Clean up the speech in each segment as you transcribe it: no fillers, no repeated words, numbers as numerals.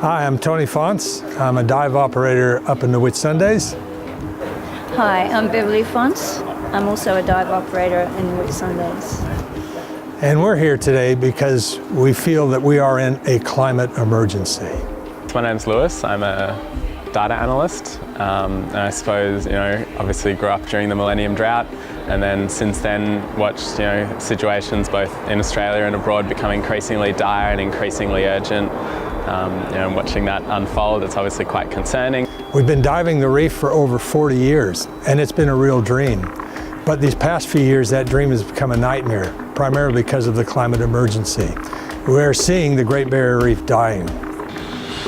Hi, I'm Tony Fonts. I'm a dive operator up in the Whitsundays. Hi, I'm Beverly Fonts. I'm also a dive operator in the Whitsundays. And we're here today because we feel that we are in a climate emergency. My name's Lewis. I'm a data analyst, and I suppose, obviously grew up during the Millennium Drought, and then since then watched, situations both in Australia and abroad become increasingly dire and increasingly urgent. Watching that unfold, it's obviously quite concerning. We've been diving the reef for over 40 years, and it's been a real dream. But these past few years, that dream has become a nightmare, primarily because of the climate emergency. We're seeing the Great Barrier Reef dying.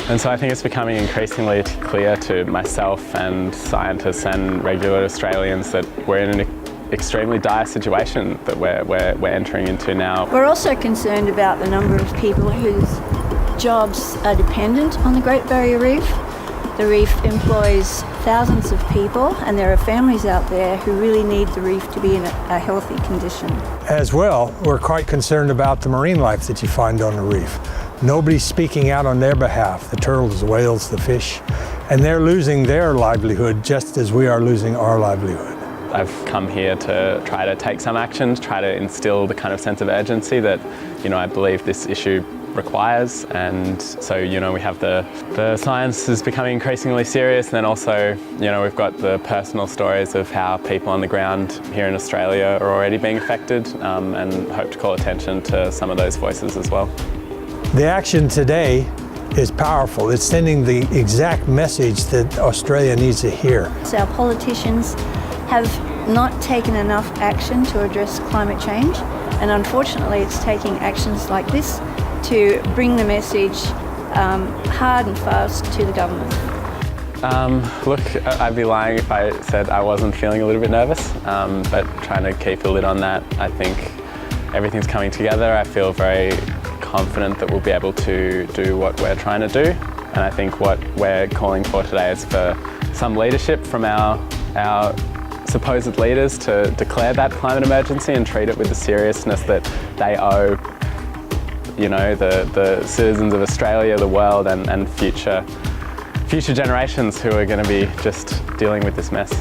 And so I think it's becoming increasingly clear to myself and scientists and regular Australians that we're in an extremely dire situation that we're entering into now. We're also concerned about the number of people whose jobs are dependent on the Great Barrier Reef. The reef employs thousands of people, and there are families out there who really need the reef to be in a healthy condition. As well, we're quite concerned about the marine life that you find on the reef. Nobody's speaking out on their behalf, the turtles, the whales, the fish, and they're losing their livelihood just as we are losing our livelihood. I've come here to try to take some action, to try to instill the kind of sense of urgency that, I believe this issue requires. And so, we have the science is becoming increasingly serious, and then also, we've got the personal stories of how people on the ground here in Australia are already being affected, and hope to call attention to some of those voices as well. The action today is powerful. It's sending the exact message that Australia needs to hear. So our politicians have not taken enough action to address climate change, and unfortunately it's taking actions like this to bring the message hard and fast to the government. Look, I'd be lying if I said I wasn't feeling a little bit nervous, but trying to keep a lid on that. I think everything's coming together. I feel very confident that we'll be able to do what we're trying to do, and I think what we're calling for today is for some leadership from our supposed leaders to declare that climate emergency and treat it with the seriousness that they owe, the citizens of Australia, the world, and future generations who are going to be just dealing with this mess.